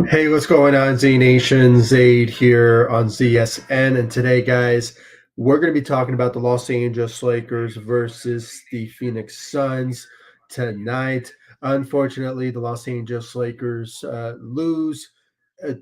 Hey, what's going on, Z Nation? Zaid here on ZSN. And today, guys, we're going to be talking about the Los Angeles Lakers versus the Phoenix Suns tonight. Unfortunately, the Los Angeles Lakers lose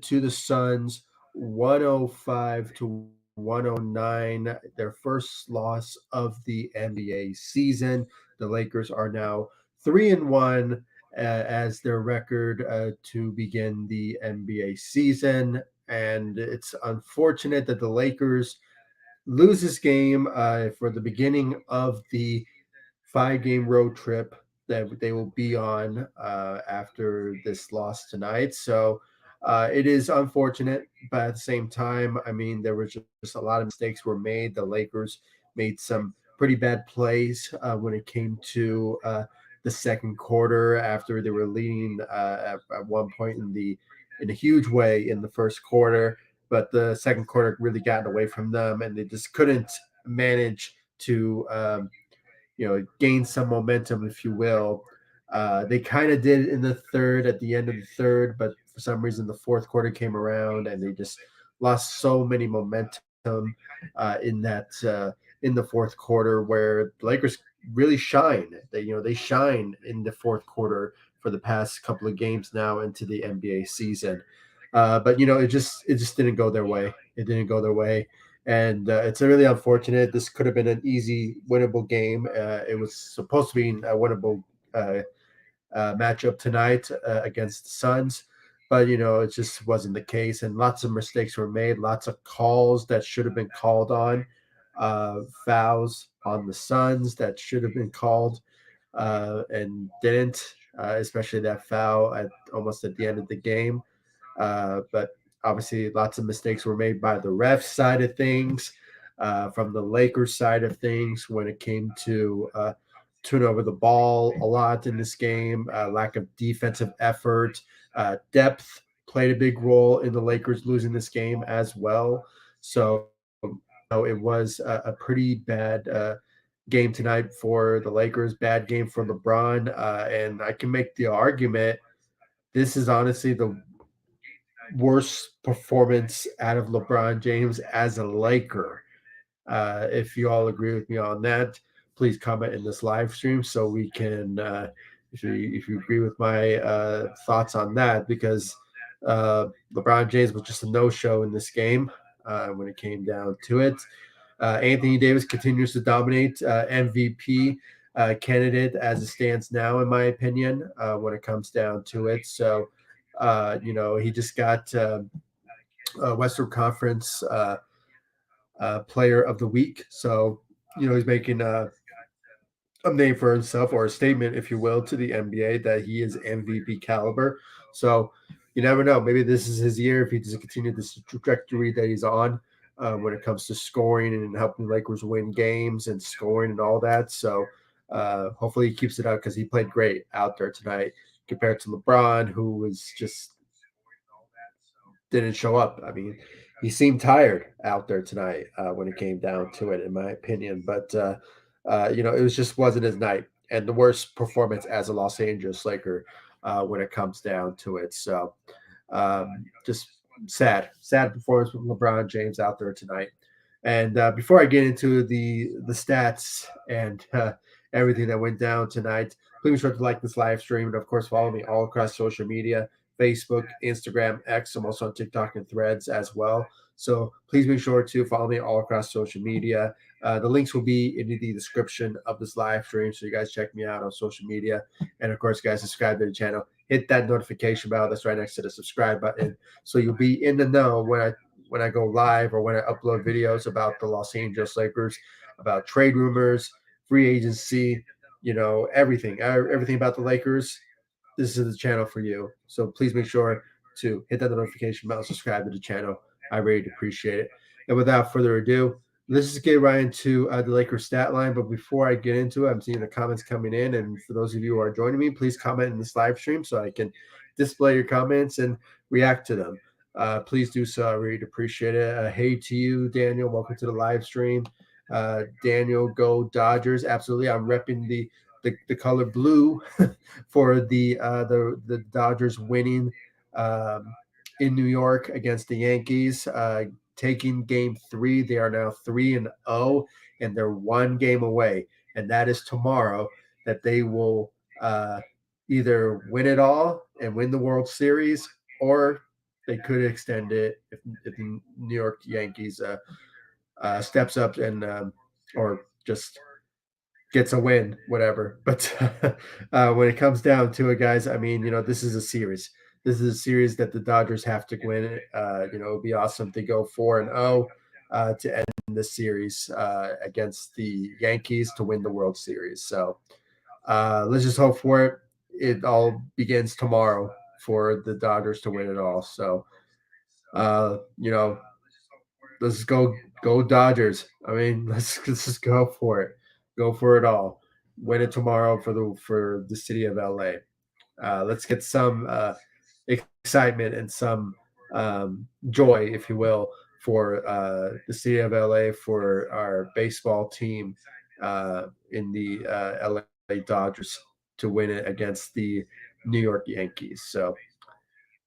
to the Suns 105 to 109, their first loss of the NBA season. The Lakers are now 3-1 as their record to begin the NBA season. And it's unfortunate that the Lakers lose this game for the beginning of the 5-game road trip that they will be on after this loss tonight. So it is unfortunate, but at the same time, I mean, there was just a lot of mistakes were made. The Lakers made some pretty bad plays when it came to the second quarter after they were leading at one point in a huge way in the first quarter, but the second quarter really got away from them, and they just couldn't manage to gain some momentum, if you will. They kind of did in the third, at the end of the third, but for some reason the fourth quarter came around and they just lost so many momentum in the fourth quarter, where the Lakers really shine. They shine in the fourth quarter for the past couple of games now into the NBA season. But it just didn't go their way. It didn't go their way, and it's really unfortunate. This could have been an easy, winnable game. It was supposed to be a winnable matchup tonight against the Suns, but it just wasn't the case, and lots of mistakes were made. Lots of calls that should have been called on, fouls on the Suns that should have been called and didn't. Especially that foul at almost at the end of the game. But obviously, lots of mistakes were made by the ref side of things, from the Lakers side of things when it came to turn over the ball a lot in this game, lack of defensive effort, depth played a big role in the Lakers losing this game as well. So it was a pretty bad game tonight for the Lakers, bad game for LeBron. And I can make the argument this is honestly the worst performance out of LeBron James as a Laker. If you all agree with me on that, please comment in this live stream so we can, if you agree with my thoughts on that, because LeBron James was just a no-show in this game when it came down to it. Anthony Davis continues to dominate, MVP candidate as it stands now, in my opinion, when it comes down to it. So, he just got Western Conference Player of the Week. So, he's making a name for himself, or a statement, if you will, to the NBA that he is MVP caliber. So, you never know. Maybe this is his year if he doesn't continue this trajectory that he's on when it comes to scoring and helping Lakers win games and scoring and all that. So, hopefully he keeps it up because he played great out there tonight compared to LeBron, who was just didn't show up. I mean, he seemed tired out there tonight when it came down to it, in my opinion. But it was just wasn't his night, and the worst performance as a Los Angeles Laker when it comes down to it. So just sad performance from LeBron James out there tonight. And before I get into the stats and everything that went down tonight, please be sure to like this live stream and of course follow me all across social media. Facebook, Instagram, X. I'm also on TikTok and Threads as well. So please be sure to follow me all across social media. The links will be in the description of this live stream, so you guys check me out on social media. And of course, guys, subscribe to the channel. Hit that notification bell that's right next to the subscribe button, so you'll be in the know when I go live or when I upload videos about the Los Angeles Lakers, about trade rumors, free agency, everything about the Lakers. This is the channel for you. So please make sure to hit that notification bell, subscribe to the channel. I really appreciate it. And without further ado, let's just get right into the Lakers stat line. But before I get into it, I'm seeing the comments coming in. And for those of you who are joining me, please comment in this live stream so I can display your comments and react to them. Please do so. I really appreciate it. Hey to you, Daniel. Welcome to the live stream. Daniel, go Dodgers. Absolutely. I'm repping the color blue for the Dodgers winning in New York against the Yankees, taking Game 3. They are now 3-0, and they're one game away, and that is tomorrow. That they will either win it all and win the World Series, or they could extend it if the New York Yankees steps up and or just gets a win, whatever. But when it comes down to it, guys, I mean, this is a series. This is a series that the Dodgers have to win. It would be awesome to go 4-0 to end the series against the Yankees to win the World Series. So let's just hope for it. It all begins tomorrow for the Dodgers to win it all. So, uh, you know, let's go Dodgers. I mean, let's just go for it. Go for it all. Win it tomorrow for the city of LA. Let's get some excitement and some joy, if you will, for the city of LA, for our baseball team in the LA Dodgers to win it against the New York Yankees. So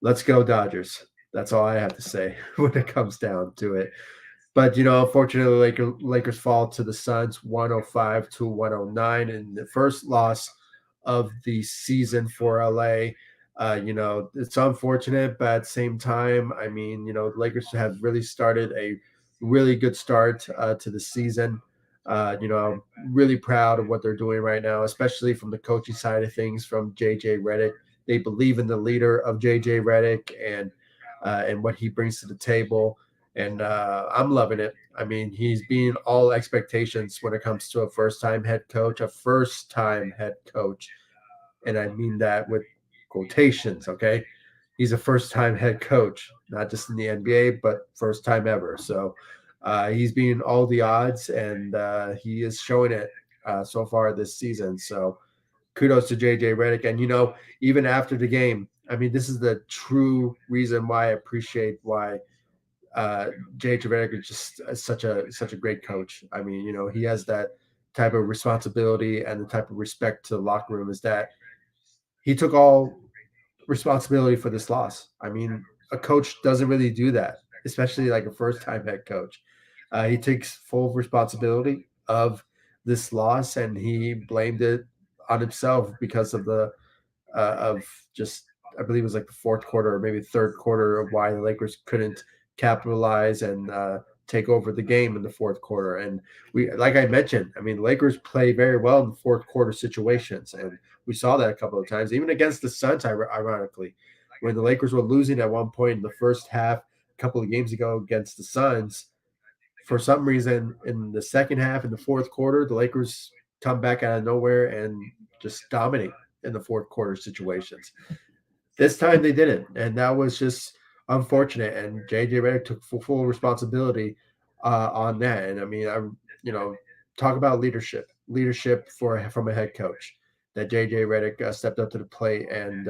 let's go Dodgers. That's all I have to say when it comes down to it. But unfortunately, Lakers fall to the Suns 105 to 109 in the first loss of the season for LA. It's unfortunate, but at the same time, I mean, the Lakers have really started a really good start to the season. I'm really proud of what they're doing right now, especially from the coaching side of things from JJ Redick. They believe in the leader of JJ Redick and what he brings to the table. And I'm loving it. I mean, he's being all expectations when it comes to a first-time head coach, and I mean that with quotations. Okay, he's a first-time head coach, not just in the NBA, but first time ever. So he's beating all the odds, and he is showing it so far this season. So kudos to JJ Redick. And even after the game, I mean, this is the true reason why I appreciate why JJ Redick is just such a great coach. I mean, he has that type of responsibility and the type of respect to the locker room, is that he took all responsibility for this loss. I mean, a coach doesn't really do that, especially like a first time head coach. He takes full responsibility of this loss, and he blamed it on himself because of just, I believe it was like the fourth quarter or maybe third quarter, of why the Lakers couldn't capitalize and take over the game in the fourth quarter. And like I mentioned, I mean, Lakers play very well in fourth quarter situations, and we saw that a couple of times, even against the Suns. Ironically, when the Lakers were losing at one point in the first half, a couple of games ago against the Suns, for some reason in the second half, in the fourth quarter, the Lakers come back out of nowhere and just dominate in the fourth quarter situations. This time they didn't, and that was just unfortunate. And JJ Redick took full responsibility on that. And I mean, talk about leadership from a head coach. That JJ Redick stepped up to the plate and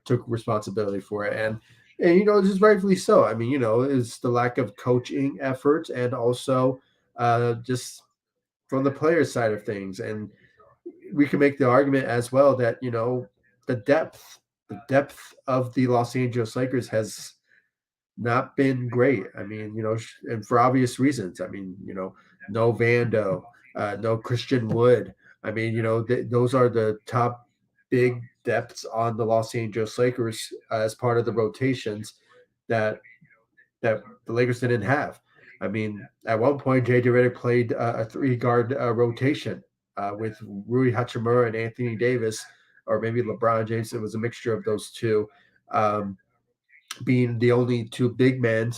took responsibility for it. And just rightfully so. I mean, it's the lack of coaching efforts, and also just from the players' side of things. And we can make the argument as well that the depth of the Los Angeles Lakers has not been great. I mean, and for obvious reasons. I mean, no Vando, no Christian Wood. I mean, those are the top big depths on the Los Angeles Lakers as part of the rotations that the Lakers didn't have. I mean, at one point, JJ Redick played a three-guard rotation with Rui Hachimura and Anthony Davis, or maybe LeBron James. It was a mixture of those two, being the only two big men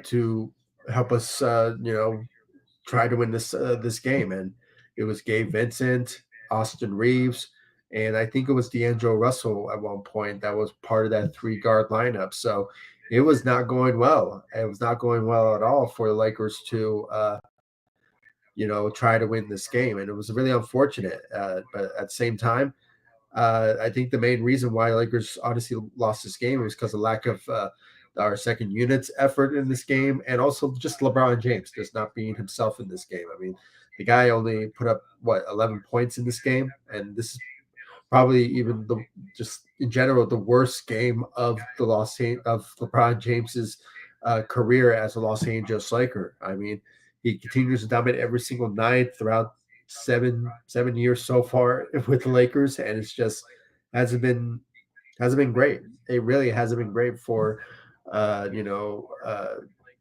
to help us, try to win this game. And it was Gabe Vincent, Austin Reeves, and I think it was D'Angelo Russell at one point that was part of that three-guard lineup. So it was not going well. It was not going well at all for the Lakers to, try to win this game. And it was really unfortunate. But at the same time, I think the main reason why the Lakers honestly lost this game was because of lack of our second unit's effort in this game, and also just LeBron James just not being himself in this game. I mean, the guy only put up 11 points in this game, and this is probably even the just in general the worst game of of LeBron James's career as a Los Angeles Laker. I mean, he continues to dominate every single night throughout seven years so far with the Lakers, and it's just hasn't been hasn't been great. It really hasn't been great for you know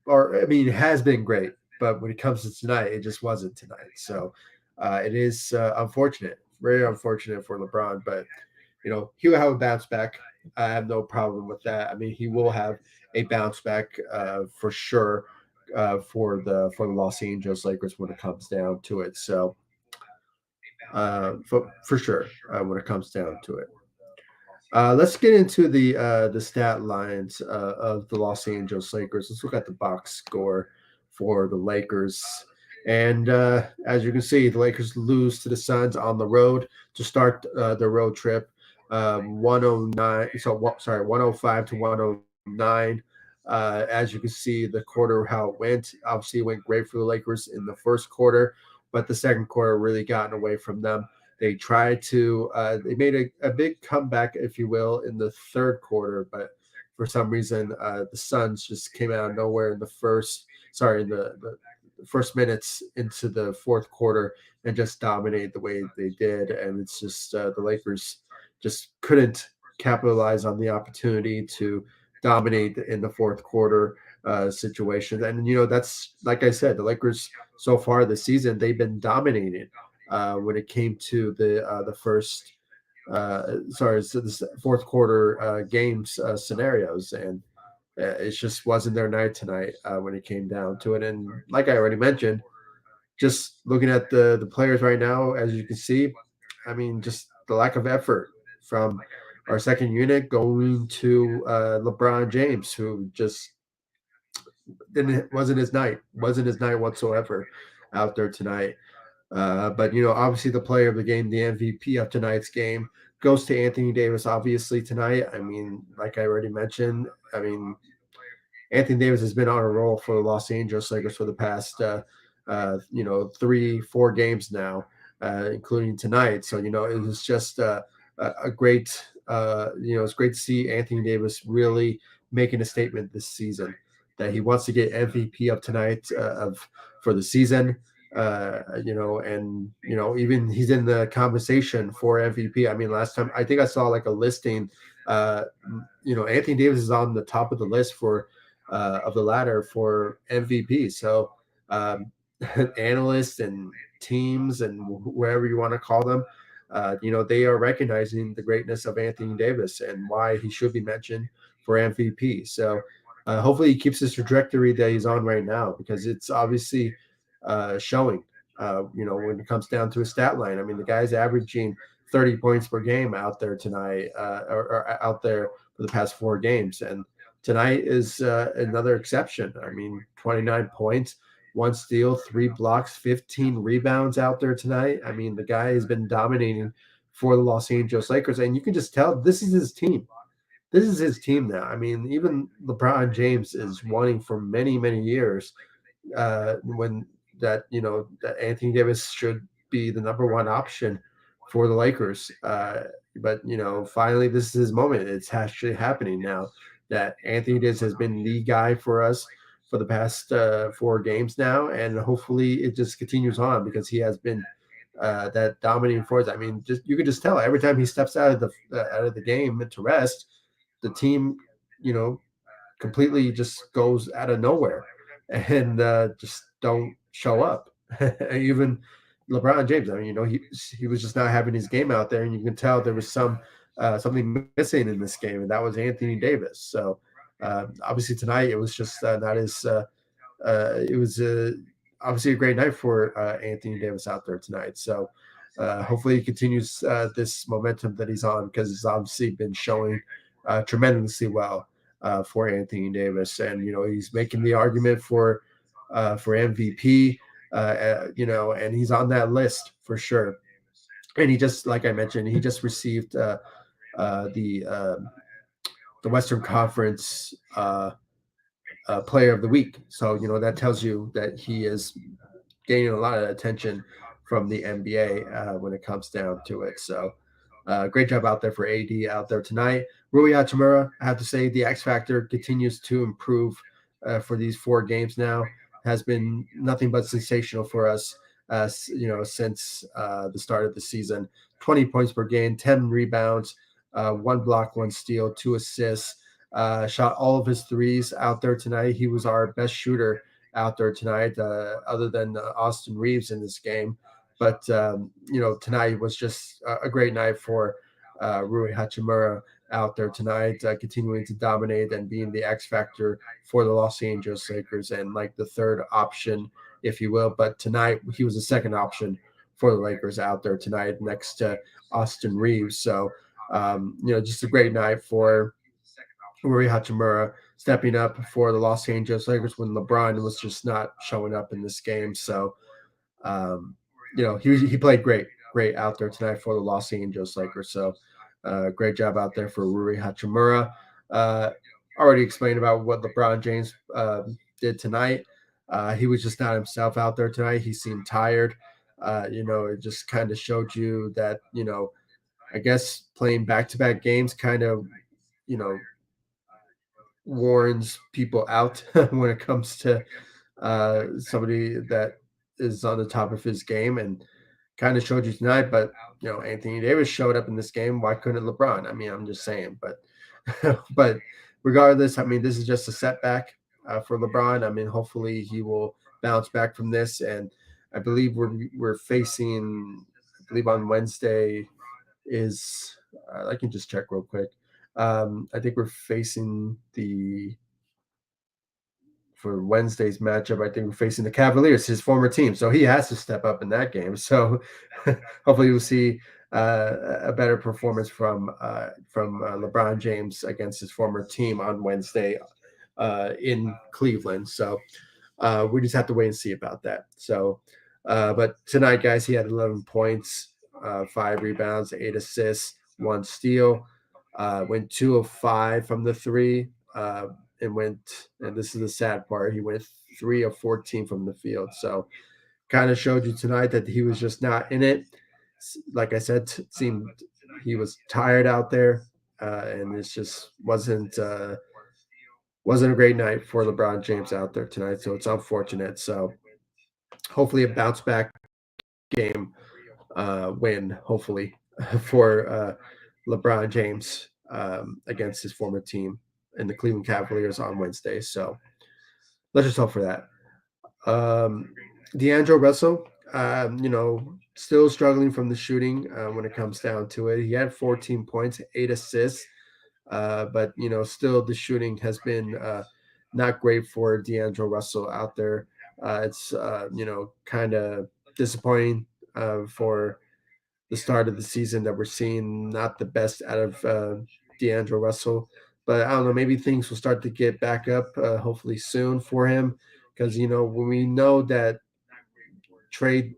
or I mean it has been great, but when it comes to tonight, it just wasn't tonight. So it is unfortunate, very unfortunate for LeBron, but he'll have a bounce back. I have no problem with that. I mean, he will have a bounce back for sure for the Los Angeles Lakers when it comes down to it. So for sure when it comes down to it. Let's get into the stat lines of the Los Angeles Lakers. Let's look at the box score for the Lakers. And as you can see, the Lakers lose to the Suns on the road to start the road trip. 109, sorry, 105 to 109. As you can see, the quarter how it went. Obviously, it went great for the Lakers in the first quarter, but the second quarter really gotten away from them. They tried to, they made a big comeback, if you will, in the third quarter, but for some reason, the Suns just came out of nowhere in the first minutes into the fourth quarter and just dominated the way they did. And it's just the Lakers just couldn't capitalize on the opportunity to dominate in the fourth quarter situation. And, that's like I said, the Lakers so far this season, they've been dominating when it came to the first so this fourth quarter games scenarios, and it just wasn't their night tonight when it came down to it. And like I already mentioned, just looking at the players right now, as you can see, I mean, just the lack of effort from our second unit going to LeBron James, who just didn't wasn't his night whatsoever out there tonight. But obviously the player of the game, the MVP of tonight's game, goes to Anthony Davis. Obviously tonight, I mean, like I already mentioned, I mean, Anthony Davis has been on a roll for the Los Angeles Lakers for the past, 3, 4 games now, including tonight. So it was just a great, it's great to see Anthony Davis really making a statement this season that he wants to get MVP of tonight of for the season. And even he's in the conversation for MVP. I mean, last time I think I saw like a listing. Anthony Davis is on the top of the list for of the ladder for MVP. So analysts and teams and wherever you want to call them, they are recognizing the greatness of Anthony Davis and why he should be mentioned for MVP. So hopefully he keeps this trajectory that he's on right now, because it's obviously showing. When it comes down to a stat line, I mean, the guy's averaging 30 points per game out there tonight, or out there for the past 4 games, and tonight is another exception. I mean, 29 points, 1 steal, 3 blocks, 15 rebounds out there tonight. I mean, the guy has been dominating for the Los Angeles Lakers, and you can just tell this is his team. This is his team now. I mean, even LeBron James is wanting for many, many years when that Anthony Davis should be the number one option for the Lakers. But finally, this is his moment. It's actually happening now that Anthony Davis has been the guy for us for the past 4 games now, and hopefully it just continues on, because he has been that dominating force. I mean, just you can just tell every time he steps out of the game to rest, the team, you know, completely just goes out of nowhere and just don't show up. Even LeBron James, I mean, he was just not having his game out there, and you can tell there was something missing in this game, and that was Anthony Davis. So obviously tonight it was just not as it was obviously a great night for Anthony Davis out there tonight. So hopefully he continues this momentum that he's on, because it's obviously been showing tremendously well for Anthony Davis, and he's making the argument for MVP. And he's on that list for sure. And he just, like I mentioned, he just received the Western Conference Player of the Week. So that tells you that he is gaining a lot of attention from the NBA when it comes down to it. So Great job out there for AD out there tonight. Rui Hachimura, I have to say, the X factor continues to improve for these 4 games now. Has been nothing but sensational for us, since the start of the season. 20 points per game, 10 rebounds, 1 block, 1 steal, 2 assists. Shot all of his threes out there tonight. He was our best shooter out there tonight, other than Austin Reeves in this game. But tonight was just a great night for Rui Hachimura out there tonight, continuing to dominate and being the X factor for the Los Angeles Lakers and like the third option, if you will. But tonight he was the second option for the Lakers out there tonight, next to Austin Reeves. So just a great night for Rui Hachimura stepping up for the Los Angeles Lakers when LeBron was just not showing up in this game. So he played great out there tonight for the Los Angeles Lakers. So great job out there for Rui Hachimura. Already explained about what LeBron James did tonight. He was just not himself out there tonight. He seemed tired. It just kind of showed you that, I guess playing back-to-back games kind of, warns people out when it comes to somebody that is on the top of his game, and kind of showed you tonight. But Anthony Davis showed up in this game. Why couldn't LeBron? I mean, I'm just saying. But but regardless, I mean, this is just a setback for LeBron. I mean, hopefully he will bounce back from this. And I believe we're facing. I believe on Wednesday is. I can just check real quick. I think we're facing for Wednesday's matchup. I think we're facing the Cavaliers, his former team. So he has to step up in that game. So hopefully we'll see a better performance from LeBron James against his former team on Wednesday in Cleveland. So we just have to wait and see about that. So, but tonight, guys, he had 11 points, 5 rebounds, 8 assists, 1 steal. Went 2 of 5 from the 3. And this is the sad part, he went 3 of 14 from the field. So kind of showed you tonight that he was just not in it. Like I said, seemed he was tired out there, and it just wasn't a great night for LeBron James out there tonight. So it's unfortunate. So hopefully a bounce back game win, hopefully for LeBron James against his former team and the Cleveland Cavaliers on Wednesday. So let's just hope for that. D'Angelo Russell, still struggling from the shooting when it comes down to it. He had 14 points, 8 assists, but still the shooting has been not great for D'Angelo Russell out there. It's kind of disappointing for the start of the season that we're seeing not the best out of D'Angelo Russell. But I don't know, maybe things will start to get back up hopefully soon for him, because when we know that trade,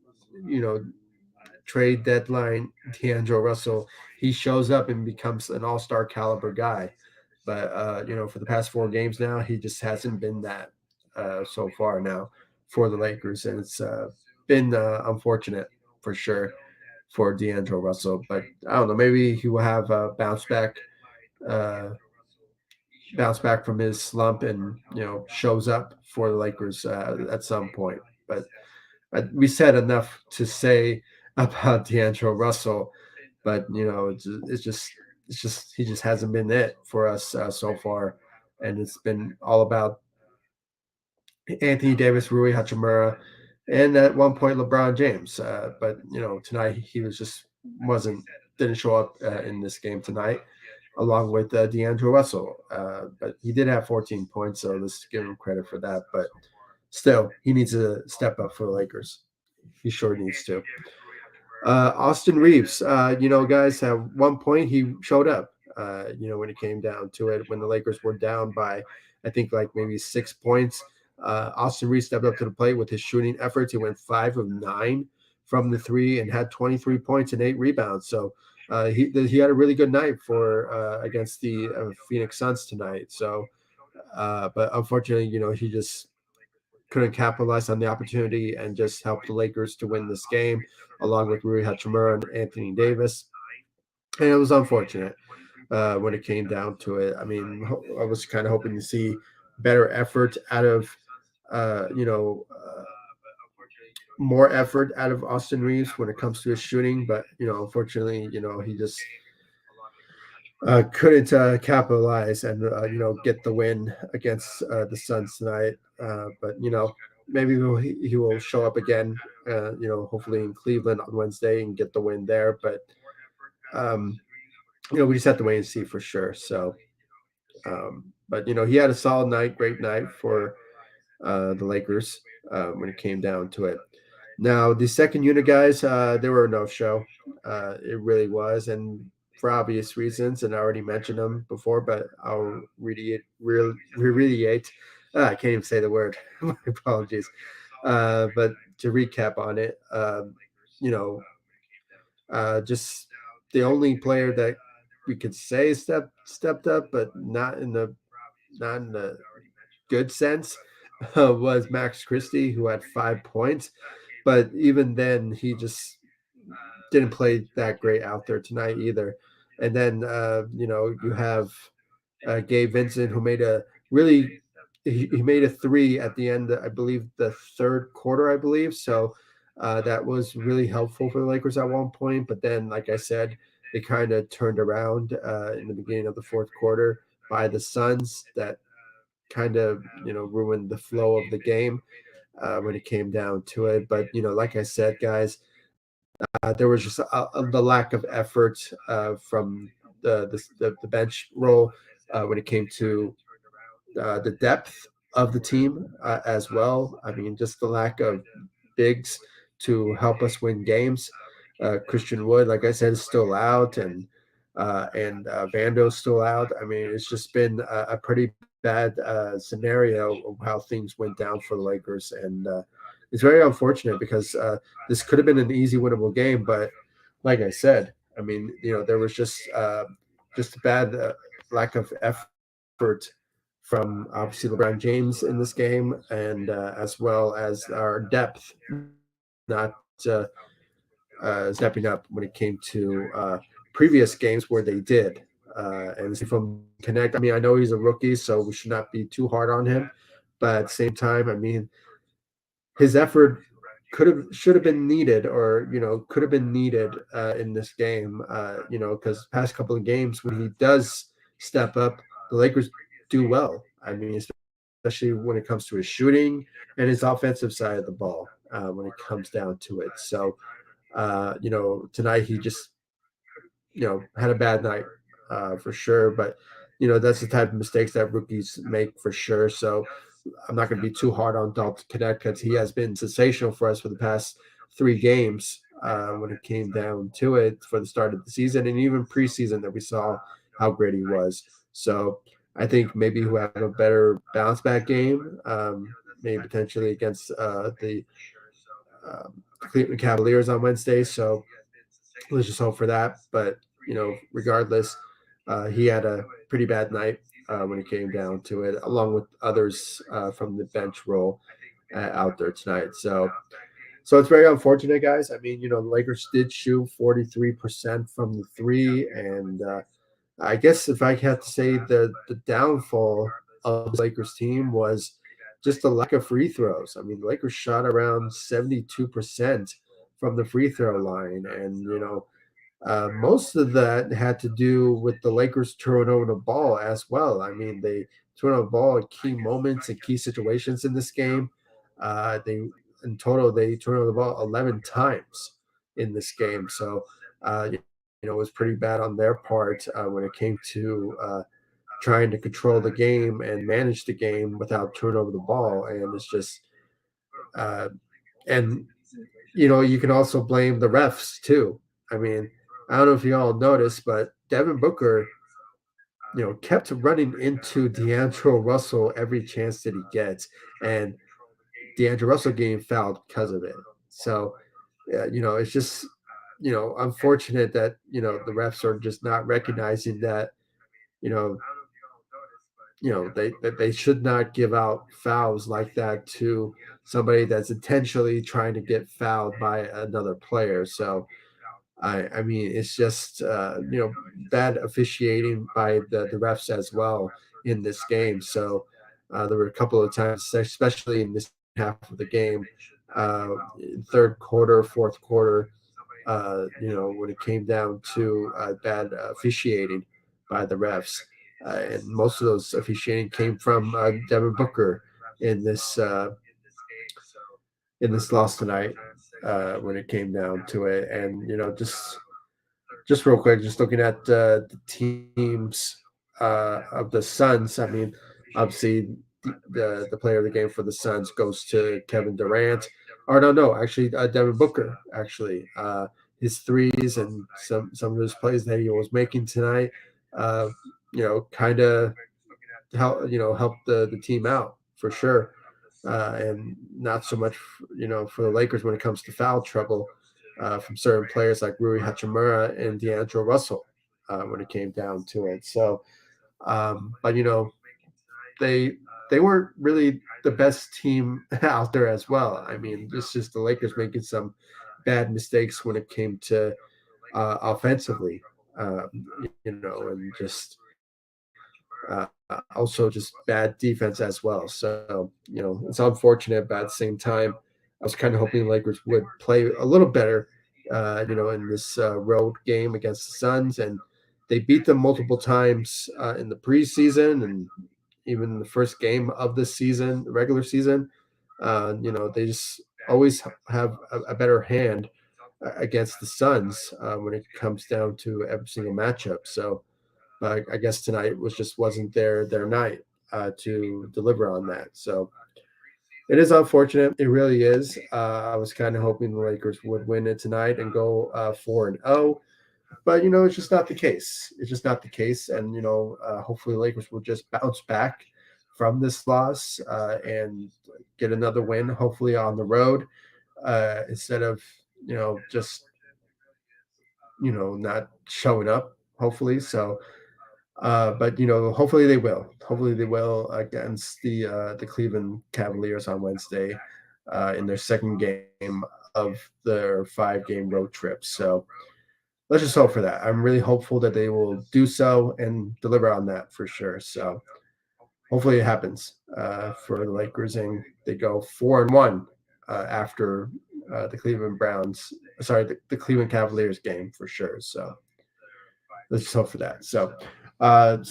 trade deadline, D'Angelo Russell, he shows up and becomes an all-star caliber guy. But for the past 4 games now, he just hasn't been that so far now for the Lakers, and it's been unfortunate for sure for D'Angelo Russell. But I don't know, maybe he will have a bounce back from his slump and shows up for the Lakers at some point. But we said enough to say about D'Angelo Russell, but it's just he just hasn't been it for us so far, and it's been all about Anthony Davis, Rui Hachimura, and at one point LeBron James. But tonight he didn't show up in this game tonight, along with D'Angelo Russell. But he did have 14 points, so let's give him credit for that. But still, he needs to step up for the Lakers. He sure needs to. Austin Reeves, guys, at one point he showed up, when it came down to it, when the Lakers were down by, I think, like maybe 6 points. Austin Reeves stepped up to the plate with his shooting efforts. He went 5 of 9 from the 3 and had 23 points and 8 rebounds. So he had a really good night for against the Phoenix Suns tonight. So, but unfortunately, he just couldn't capitalize on the opportunity and just help the Lakers to win this game, along with Rui Hachimura and Anthony Davis. and it was unfortunate when it came down to it. I mean, I was kind of hoping to see better effort out of, more effort out of Austin Reeves when it comes to his shooting, but unfortunately, he just couldn't capitalize and get the win against the Suns tonight. But maybe he will show up again. Hopefully in Cleveland on Wednesday and get the win there. But um, we just have to wait and see for sure. So, but he had a solid night, great night for the Lakers when it came down to it. Now, the second unit guys, they were no show. It really was, and for obvious reasons, and I already mentioned them before, but I'll reiterate. I can't even say the word. My apologies. But to recap on it, you know, just the only player that we could say stepped up, but not in the good sense, was Max Christie, who had 5 points. But even then, he just didn't play that great out there tonight either. And then, you have Gabe Vincent, who made a really he made a three at the end, I believe the third quarter, I believe. So that was really helpful for the Lakers at one point. But then, like I said, they kind of turned around in the beginning of the fourth quarter by the Suns. That kind of ruined the flow of the game when it came down to it. But like I said, guys, there was just the lack of effort from the bench role when it came to the depth of the team as well. I mean, just the lack of bigs to help us win games. Christian Wood, like I said, is still out, and Vando's still out. I mean, it's just been a pretty bad scenario of how things went down for the Lakers, and it's very unfortunate because this could have been an easy winnable game, but like I said, I mean, there was just a bad lack of effort from obviously LeBron James in this game, and as well as our depth not stepping up when it came to previous games where they did. And from Connect, I mean, I know he's a rookie, so we should not be too hard on him. But at the same time, I mean, his effort should have been needed, or could have been needed in this game. Because past couple of games when he does step up, the Lakers do well. I mean, especially when it comes to his shooting and his offensive side of the ball when it comes down to it. So, tonight he just had a bad night for sure. But that's the type of mistakes that rookies make for sure. So I'm not going to be too hard on Dalton Knecht because he has been sensational for us for the past 3 games when it came down to it for the start of the season and even preseason that we saw how great he was. So I think maybe he'll have a better bounce back game, maybe potentially against the Cleveland Cavaliers on Wednesday. So let's just hope for that. But regardless, he had a pretty bad night when it came down to it, along with others from the bench role out there tonight. So it's very unfortunate, guys. I mean, the Lakers did shoot 43% from the three, and I guess if I had to say the downfall of the Lakers team was just the lack of free throws. I mean, the Lakers shot around 72% from the free throw line, and most of that had to do with the Lakers turning over the ball as well. I mean, they turn over the ball at key moments and key situations in this game. They in total they turned over the ball 11 times in this game. So, it was pretty bad on their part when it came to trying to control the game and manage the game without turning over the ball. And it's just, uh, and you can also blame the refs too. I mean, I don't know if you all noticed, but Devin Booker, kept running into D'Angelo Russell every chance that he gets, and D'Angelo Russell getting fouled because of it. So, it's just, unfortunate that the refs are just not recognizing that, you know, they should not give out fouls like that to somebody that's intentionally trying to get fouled by another player. So, I mean, it's just bad officiating by the refs as well in this game. So there were a couple of times, especially in this half of the game, uh, third quarter, fourth quarter, when it came down to bad officiating by the refs. And most of those officiating came from Devin Booker in this loss tonight when it came down to it. And just real quick, just looking at the teams of the Suns. I mean, obviously the player of the game for the Suns goes to Kevin Durant. Or no, actually Devin Booker. Actually, his threes and some of his plays that he was making tonight, uh, kind of help the team out for sure, and not so much for the Lakers when it comes to foul trouble from certain players like Rui Hachimura and D'Angelo Russell when it came down to it. So, but they they weren't really the best team out there as well. I mean, it's just the Lakers making some bad mistakes when it came to offensively, and just also just bad defense as well. So, it's unfortunate, but at the same time, I was kind of hoping the Lakers would play a little better, in this road game against the Suns. And they beat them multiple times in the preseason and even the first game of this season, the regular season. They just always have a better hand against the Suns when it comes down to every single matchup. So, I guess tonight wasn't their night to deliver on that. So it is unfortunate. It really is. I was kind of hoping the Lakers would win it tonight and go 4-0, but it's just not the case. It's just not the case, and hopefully the Lakers will just bounce back from this loss and get another win, hopefully on the road, instead of just not showing up. Hopefully, so but hopefully they will. Hopefully they will against the Cleveland Cavaliers on Wednesday in their second game of their 5-game road trip. So let's just hope for that. I'm really hopeful that they will do so and deliver on that for sure. So hopefully it happens for the Lakers and they go 4-1 after the Cleveland Browns. Sorry, the Cleveland Cavaliers game for sure. So let's just hope for that. So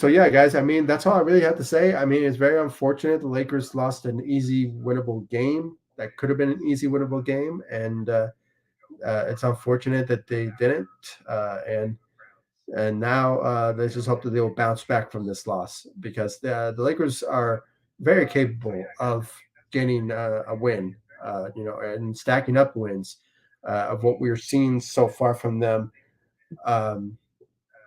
yeah, guys. I mean, that's all I really have to say. I mean, it's very unfortunate the Lakers lost an easy winnable game. That could have been an easy winnable game, and it's unfortunate that they didn't. And now let's just hope that they will bounce back from this loss because the Lakers are very capable of getting a win, and stacking up wins of what we're seeing so far from them. Um,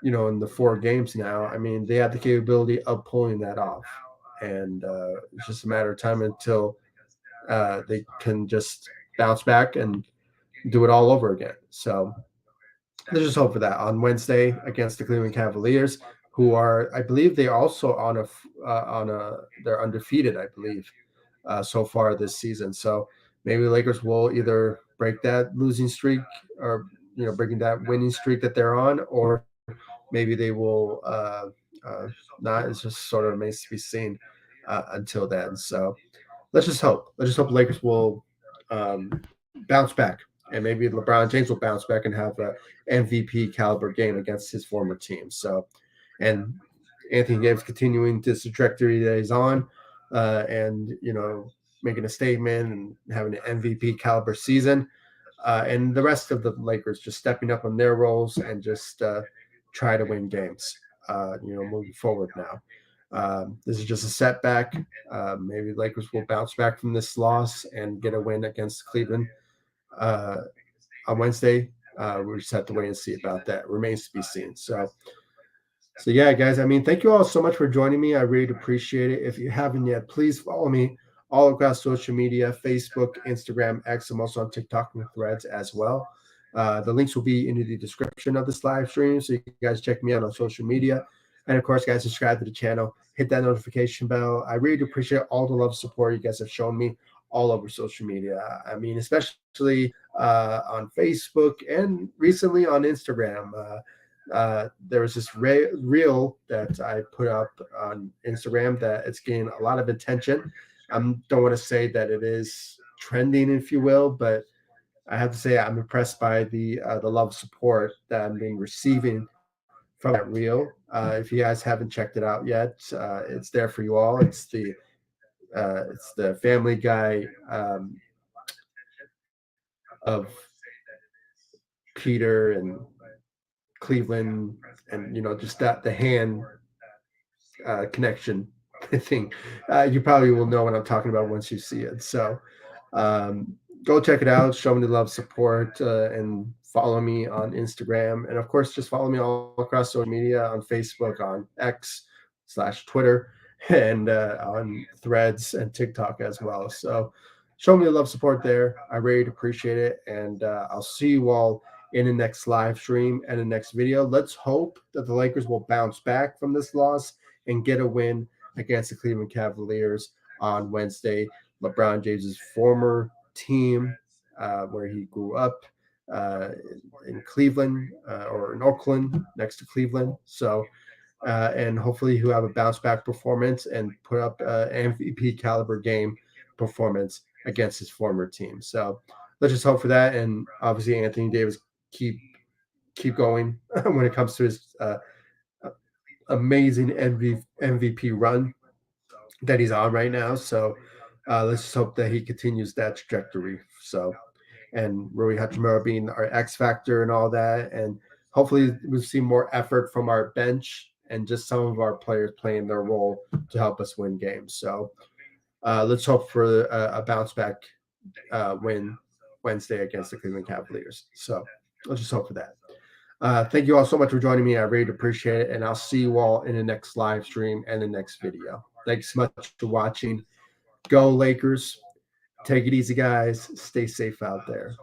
in the 4 games now, I mean, they have the capability of pulling that off. And it's just a matter of time until they can just bounce back and do it all over again. So let's just hope for that on Wednesday against the Cleveland Cavaliers, who are, I believe, they also they're undefeated, I believe, so far this season. So maybe the Lakers will either break that losing streak or breaking that winning streak that they're on, or maybe they will not. It's just sort of remains to be seen until then. So let's just hope. Let's just hope the Lakers will bounce back, and maybe LeBron James will bounce back and have a MVP caliber game against his former team. So, and Anthony Davis continuing this trajectory that he's on, and making a statement and having an MVP caliber season. And the rest of the Lakers just stepping up on their roles and just try to win games, moving forward now. This is just a setback. Maybe the Lakers will bounce back from this loss and get a win against Cleveland uh, on Wednesday. We just have to wait and see about that. It remains to be seen. So yeah, guys. I mean, thank you all so much for joining me. I really appreciate it. If you haven't yet, please follow me all across social media: Facebook, Instagram, X. I'm also on TikTok and Threads as well. The links will be in the description of this live stream, so you guys check me out on social media. And of course, guys, subscribe to the channel, hit that notification bell. I really do appreciate all the love and support you guys have shown me all over social media. I mean, especially on Facebook and recently on Instagram. There was this reel that I put up on Instagram that it's getting a lot of attention. I don't want to say that it is trending, if you will, but I have to say I'm impressed by the love support that I'm being receiving from that reel. If you guys haven't checked it out yet, it's there for you all. It's the Family Guy of Peter and Cleveland, and just that the hand connection thing. You probably will know what I'm talking about once you see it. So go check it out. Show me the love, support, and follow me on Instagram, and of course, just follow me all across social media on Facebook, on X/Twitter, and on Threads and TikTok as well. So show me the love, support there. I really appreciate it, and I'll see you all in the next live stream and the next video. Let's hope that the Lakers will bounce back from this loss and get a win against the Cleveland Cavaliers on Wednesday. LeBron James's former team, where he grew up uh, in Cleveland or in Oakland, next to Cleveland. So, and hopefully he'll have a bounce back performance and put up an MVP caliber game performance against his former team. So let's just hope for that. And obviously Anthony Davis keep going when it comes to his amazing MVP run that he's on right now. So let's just hope that he continues that trajectory. So, and Rui Hachimura being our X factor and all that, and hopefully we'll see more effort from our bench and just some of our players playing their role to help us win games. So let's hope for a bounce back win Wednesday against the Cleveland Cavaliers. So let's just hope for that. Thank you all so much for joining me. I really appreciate it. And I'll see you all in the next live stream and the next video. Thanks so much for watching. Go Lakers. Take it easy, guys. Stay safe out there.